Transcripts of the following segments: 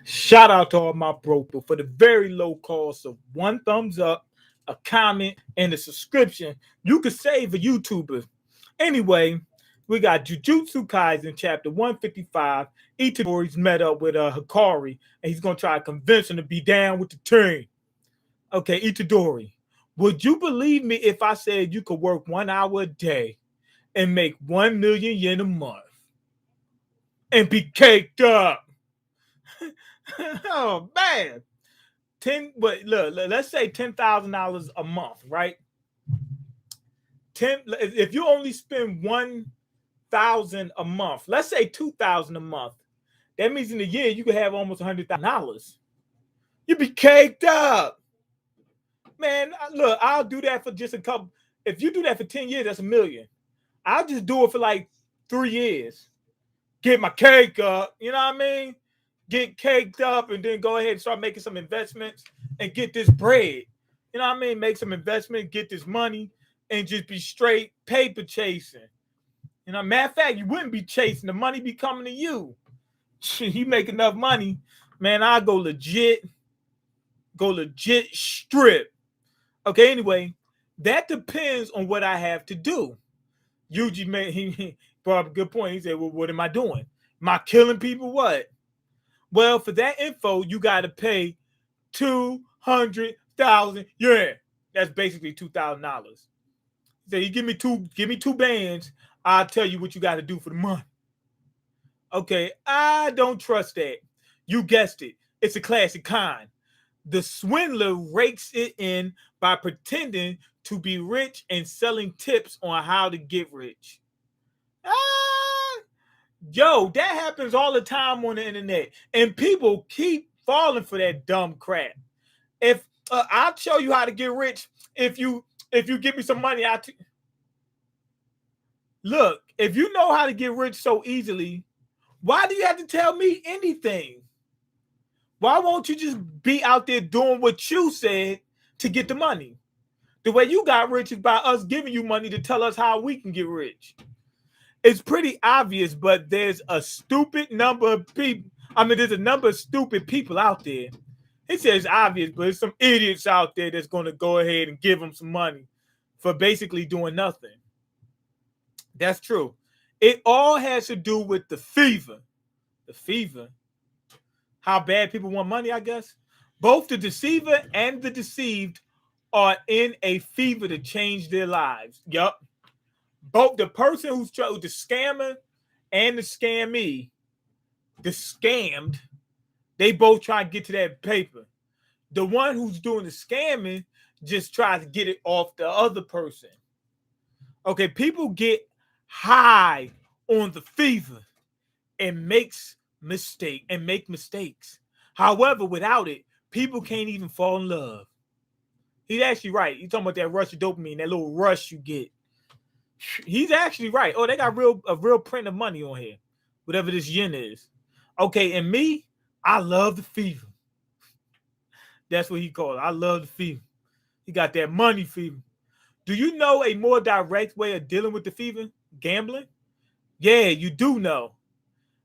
Shout out to all my broker for the very low cost of one thumbs up, a comment, and a subscription. You could save a YouTuber. Anyway, we got Jujutsu Kaisen chapter 155. Itadori's met up with Hikari, and he's gonna try to convince him to be down with the team. Okay, Itadori, would you believe me if I said you could work 1 hour a day and make 1 million yen a month and be caked up? Oh man. Let's say $10,000 a month, right? If you only spend 1,000 a month, let's say 2,000 a month, that means in a year you could have almost $100,000. You'd be caked up. Man, look, I'll do that for just a couple. If you do that for 10 years, that's a million. I'll just do it for like 3 years. Get my cake up. You know what I mean? Get caked up and then go ahead and start making some investments and get this bread. You know what I mean? Make some investment, get this money, and just be straight paper chasing. You know, matter of fact, you wouldn't be chasing. The money be coming to you. You make enough money, man, I'll go legit strip. Okay, anyway, that depends on what I have to do. Yuji he brought up a good point. He said, well, what am I doing? Am I killing people? What? Well, for that info, you got to pay 200,000. Yeah, that's basically $2,000. So you give me two bands, I'll tell you what you got to do for the money. Okay, I don't trust that. You guessed it. It's a classic con. The swindler rakes it in by pretending to be rich and selling tips on how to get rich. Yo, that happens all the time on the internet, and people keep falling for that dumb crap. If I'll show you how to get rich, if you give me some money, look. If you know how to get rich so easily, why do you have to tell me anything? Why won't you just be out there doing what you said to get the money? The way you got rich is by us giving you money to tell us how we can get rich. It's pretty obvious, but there's a stupid number of people. I mean, there's a number of stupid people out there. He says obvious, but there's some idiots out there that's going to go ahead and give them some money for basically doing nothing. That's true. It all has to do with the fever. The fever. How bad people want money, I guess. Both the deceiver and the deceived are in a fever to change their lives. Yup. Both the person who's the scammer and the scammy, the scammed, they both try to get to that paper. The one who's doing the scamming just tries to get it off the other person. Okay, people get high on the fever and make mistakes. However, without it, people can't even fall in love. He's actually right. He's talking about that rush of dopamine, that little rush you get. He's actually right. Oh, they got a real print of money on here, whatever this yen is. Okay, and me, I love the fever. That's what he called it. I love the fever. He got that money fever. Do you know a more direct way of dealing with the fever? Gambling? Yeah, you do know.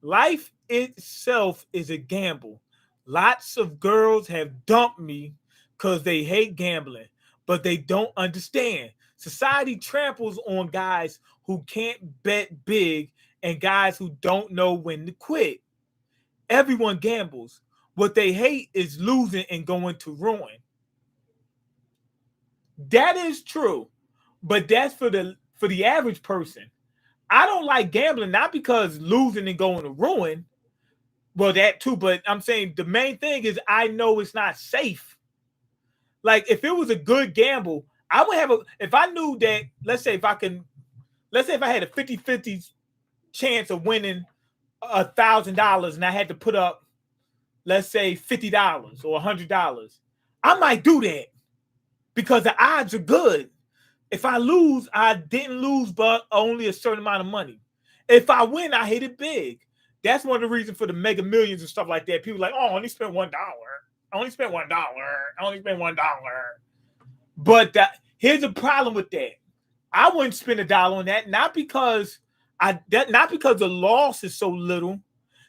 Life itself is a gamble. Lots of girls have dumped me because they hate gambling, but they don't understand. Society tramples on guys who can't bet big and guys who don't know when to quit. Everyone gambles. What they hate is losing and going to ruin. That is true, but that's for the average person. I don't like gambling, not because losing and going to ruin. Well, that too, but I'm saying the main thing is I know it's not safe. Like if it was a good gamble, I would have if I knew that, let's say if I had a 50-50 chance of winning $1,000 and I had to put up, let's say $50 or $100, I might do that because the odds are good. If I lose, I didn't lose, but only a certain amount of money. If I win, I hit it big. That's one of the reasons for the Mega Millions and stuff like that. People are like, oh, I only spent $1. I only spent $1. I only spent $1. But here's the problem with that. I wouldn't spend $1 on that, not because the loss is so little.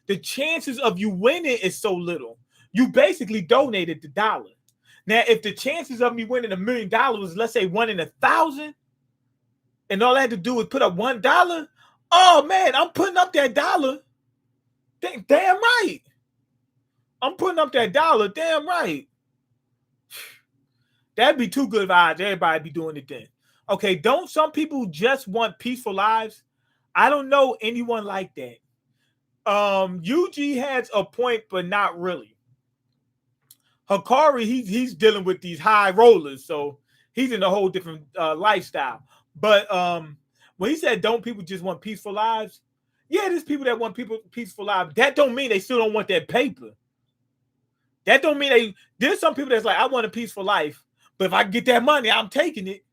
The chances of you winning is so little. You basically donated the dollar. Now, if the chances of me winning $1 million was, let's say, 1 in 1,000, and all I had to do was put up $1, oh man, I'm putting up that dollar. Damn right. I'm putting up that dollar. Damn right. That'd be too good of odds. Everybody be doing it then. Okay, don't some people just want peaceful lives? I don't know anyone like that. Yuji has a point, but not really. Hikari, he's dealing with these high rollers, so he's in a whole different lifestyle. But when he said, "Don't people just want peaceful lives?" Yeah, there's people that want peaceful lives. That don't mean they still don't want that paper. That don't mean there's some people that's like, I want a peaceful life, but if I get that money, I'm taking it.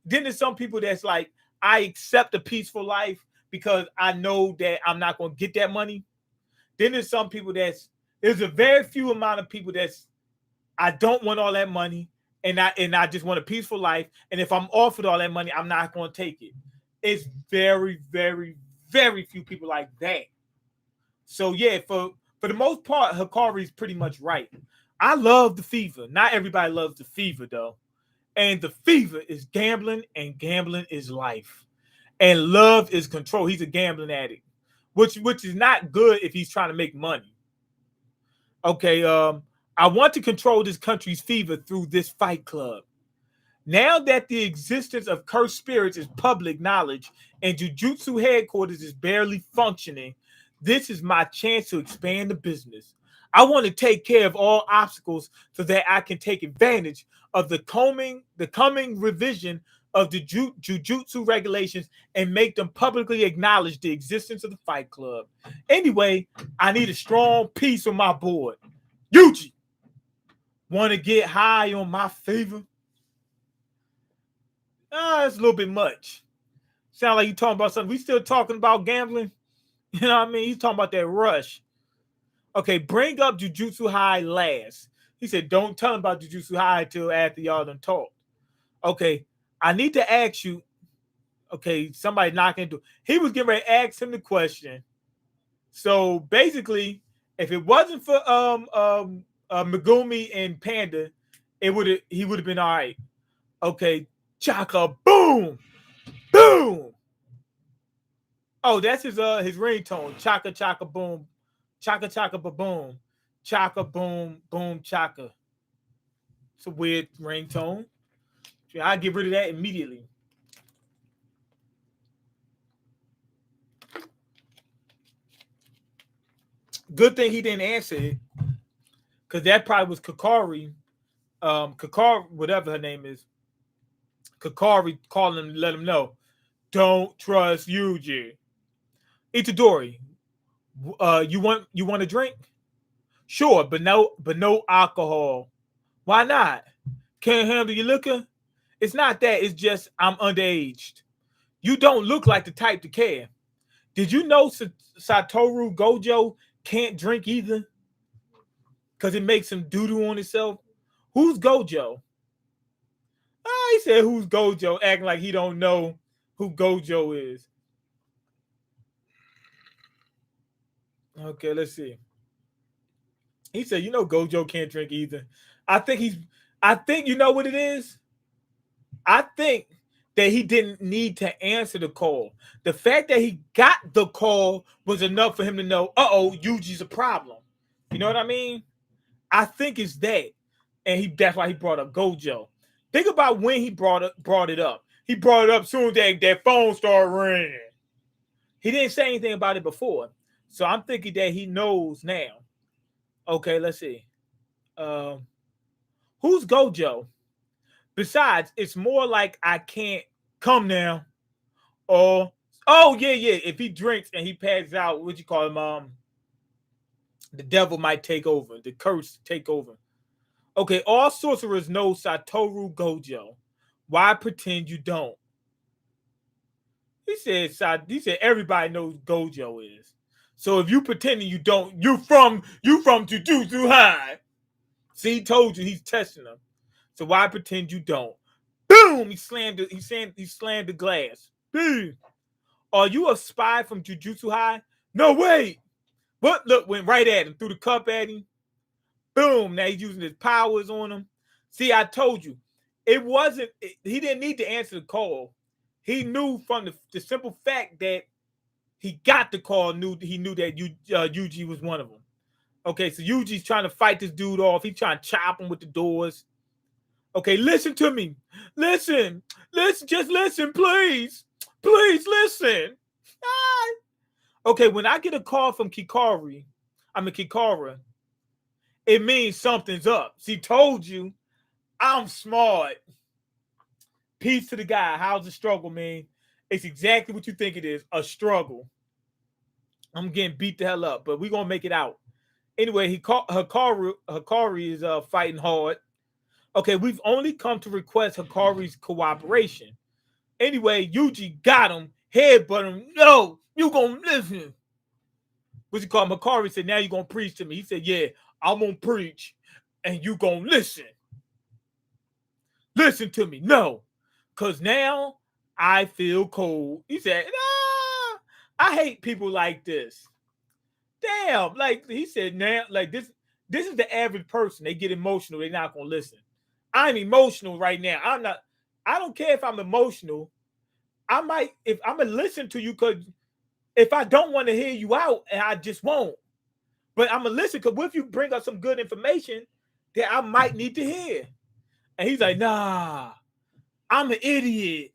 Then there's some people that's like, I accept a peaceful life because I know that I'm not going to get that money. Then there's some people there's a very few amount of people I don't want all that money and I just want a peaceful life. And if I'm offered all that money, I'm not going to take it. It's very, very, very few people like that. So yeah, for the most part, Hikari's pretty much right. I love the fever. Not everybody loves the fever though. And the fever is gambling, and gambling is life. And love is control. He's a gambling addict, which is not good if he's trying to make money. Okay, I want to control this country's fever through this fight club. Now that the existence of cursed spirits is public knowledge and Jujutsu headquarters is barely functioning, this is my chance to expand the business. I want to take care of all obstacles so that I can take advantage of the coming revision of the Jujutsu regulations and make them publicly acknowledge the existence of the Fight Club. Anyway, I need a strong piece on my board. Yuji, want to get high on my favor? It's a little bit much. Sound like you talking about something. We still talking about gambling? You know what I mean? He's talking about that rush. Okay, bring up Jujutsu High last. He said, don't tell him about Jujutsu High until after y'all done talk. Okay, I need to ask you. Okay, somebody knocking into. He was getting ready to ask him the question. So basically, if it wasn't for Megumi and Panda, he would have been all right. Okay, Chaka boom, boom. Oh, that's his ringtone. Chaka chaka boom, chaka chaka ba boom, chaka boom boom chaka. It's a weird ringtone. I get rid of that immediately. Good thing he didn't answer it, because that probably was Kakari, Kakari, whatever her name is. Kakari calling him to let him know, don't trust Yuji. Itadori, you want a drink? Sure, but no alcohol. Why not? Can't handle your liquor? It's not that. It's just I'm underaged. You don't look like the type to care. Did you know Satoru Gojo can't drink either? Because it makes him doo-doo on himself. Who's Gojo? He said, who's Gojo? Acting like he don't know who Gojo is. Okay, let's see. He said, Gojo can't drink either. I think you know what it is? I think that he didn't need to answer the call. The fact that he got the call was enough for him to know, Yuji's a problem. You know what I mean? I think it's that. And that's why he brought up Gojo. Think about when he brought it up. He brought it up soon as that phone started ringing. He didn't say anything about it before. So I'm thinking that he knows now. Okay, let's see. Who's Gojo? Besides, it's more like I can't come now. Or, yeah. If he drinks and he passes out, what you call him? The devil might take over. The curse take over. Okay, all sorcerers know Satoru Gojo. Why pretend you don't? He said everybody knows Gojo is. So if you pretending you don't, you from Jujutsu High. See, he told you he's testing him. So why pretend you don't? Boom! He slammed the glass. Boom! Are you a spy from Jujutsu High? No, wait. But look, went right at him, threw the cup at him. Boom! Now he's using his powers on him. See, I told you, it wasn't. He didn't need to answer the call. He knew from the simple fact that he got the call. He knew that Yuji was one of them. Okay, so Yuji's trying to fight this dude off. He's trying to chop him with the doors. Okay, listen to me. Listen, just listen, please. Please listen. Okay, when I get a call from Kikara, it means something's up. She told you I'm smart. Peace to the guy. How's the struggle, man? It's exactly what you think it is, a struggle. I'm getting beat the hell up, but we're gonna make it out. Anyway, Hikari is fighting hard. Okay, we've only come to request Hikari's cooperation. Anyway, Yuji got him, headbutt him. No, you gonna listen. What's he called? Hikari said, now you gonna preach to me. He said, yeah, I'm gonna preach, and you gonna listen. Listen to me. No, because now I feel cold. He said, nah, I hate people like this. Damn, like he said, now, like this is the average person. They get emotional, they're not gonna listen. I'm emotional right now. I don't care if I'm emotional. I might, if I'm gonna listen to you, because if I don't want to hear you out, and I just won't. But I'm gonna listen, because what if you bring up some good information that I might need to hear? And he's like, nah, I'm an idiot.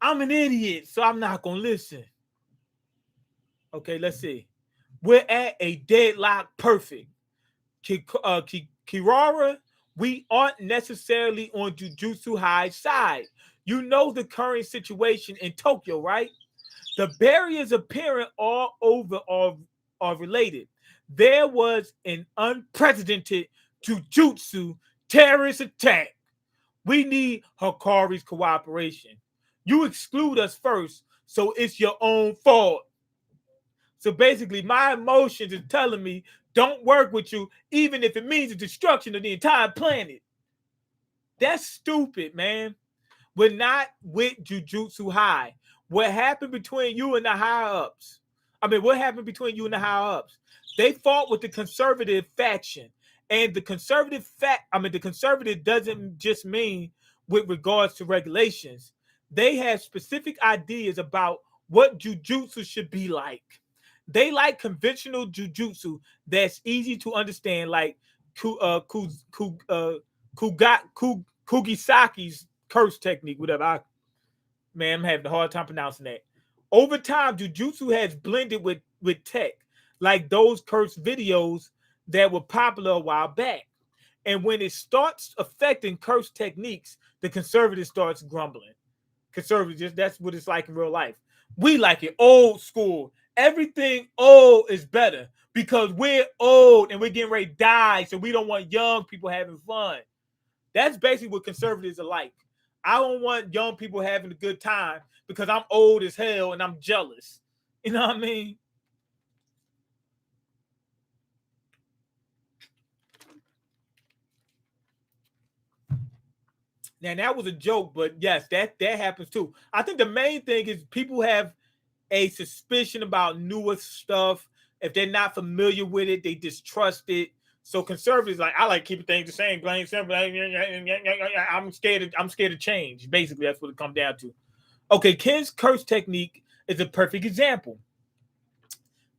I'm an idiot, so I'm not gonna listen. Okay, let's see. We're at a deadlock perfect. Kirara, we aren't necessarily on Jujutsu High's side. You know the current situation in Tokyo, right? The barriers apparent all over are related. There was an unprecedented Jujutsu terrorist attack. We need Hikari's cooperation. You exclude us first, so it's your own fault. So basically, my emotions is telling me don't work with you, even if it means the destruction of the entire planet. That's stupid, man. We're not with Jujutsu High. What happened between you and the higher ups? What happened between you and the higher ups? They fought with the conservative faction. And the conservative doesn't just mean with regards to regulations. They have specific ideas about what jujutsu should be like. They like conventional jujutsu that's easy to understand, like Kugisaki's curse technique, whatever. I'm having a hard time pronouncing that. Over time, jujutsu has blended with tech, like those curse videos that were popular a while back. And when it starts affecting curse techniques, the conservative starts grumbling. Conservatives, that's what it's like in real life. We like it old school. Everything old is better because we're old and we're getting ready to die, so we don't want young people having fun. That's basically what conservatives are like. I don't want young people having a good time because I'm old as hell and I'm jealous. You know what I mean? Now that was a joke, but yes, that happens too. I think the main thing is people have a suspicion about newer stuff. If they're not familiar with it, they distrust it. So conservatives like I like keeping things the same, plain simple. I'm scared. I'm scared of change. Basically, that's what it comes down to. Okay, Ken's curse technique is a perfect example.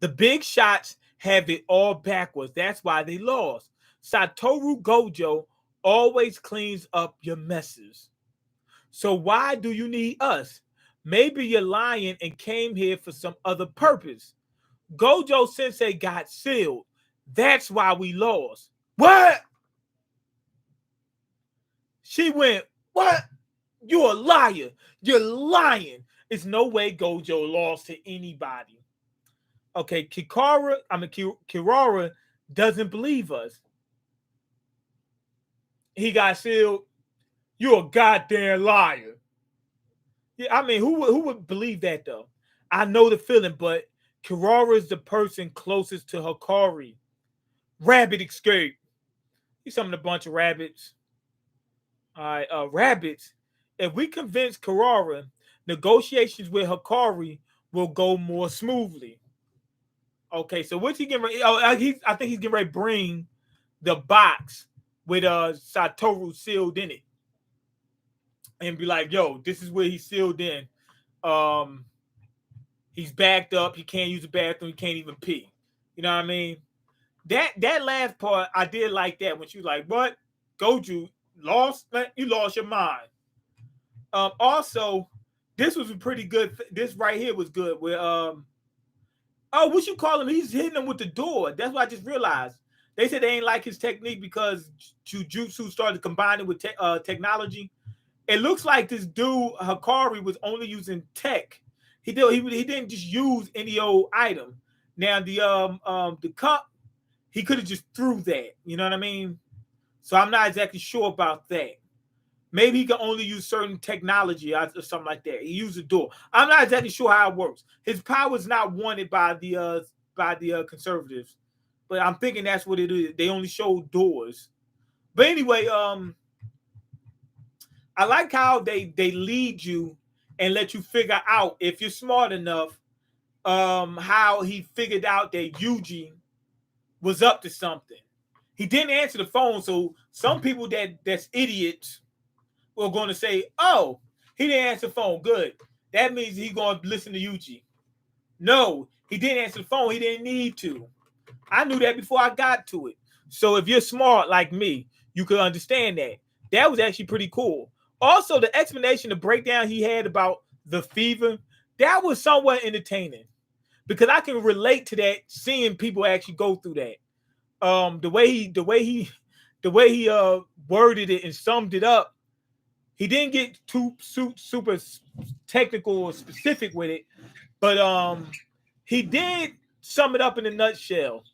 The big shots have it all backwards. That's why they lost. Satoru Gojo always cleans up your messes. So why do you need us? Maybe you're lying and came here for some other purpose. Gojo Sensei got sealed. That's why we lost. What? She went, what? You're a liar. You're lying. It's no way Gojo lost to anybody. Okay, Kirara doesn't believe us. He got sealed. You're a goddamn liar. Yeah, who would believe that though? I know the feeling, but Kirara is the person closest to Hikari. Rabbit escape. He's summoned a bunch of rabbits. All right, rabbits. If we convince Kirara, negotiations with Hikari will go more smoothly. Okay, so what's he getting ready? Oh, I think he's getting ready to bring the box with Satoru sealed in it, and be like, "Yo, this is where he's sealed in. Um, he's backed up. He can't use the bathroom. He can't even pee. You know what I mean? That last part, I did like that when she was like, "What, Goju lost? You lost your mind." Also, this was a pretty good. This right here was good. Where oh, what you call him? He's hitting him with the door. That's what I just realized. They said they ain't like his technique because Jujutsu started combining with technology. It looks like this dude Hikari was only using tech. He didn't just use any old item. Now the cup, he could have just threw that. You know what I mean? So I'm not exactly sure about that. Maybe he can only use certain technology or something like that. He used a door. I'm not exactly sure how it works. His power is not wanted by the conservatives, but I'm thinking that's what it is. They only show doors. But anyway, I like how they lead you and let you figure out if you're smart enough. How he figured out that Yuji was up to something. He didn't answer the phone, so some people that's idiots were going to say, "Oh, he didn't answer the phone. Good. That means he's going to listen to Yuji." No, he didn't answer the phone. He didn't need to. I knew that before I got to it. So if you're smart like me, you could understand that. That was actually pretty cool. Also, the explanation, the breakdown he had about the fever, that was somewhat entertaining because I can relate to that, seeing people actually go through that. The way he worded it and summed it up, he didn't get too super technical or specific with it, but he did sum it up in a nutshell.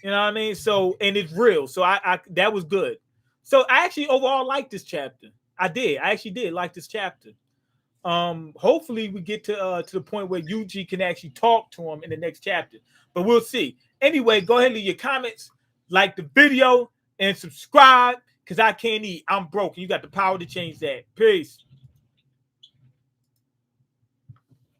You know what I mean? So, and it's real. So I that was good. So I actually overall liked this chapter. I did. I actually did like this chapter. Hopefully we get to the point where Yuji can actually talk to him in the next chapter. But we'll see. Anyway, go ahead and leave your comments, like the video, and subscribe because I can't eat. I'm broke. You got the power to change that. Peace.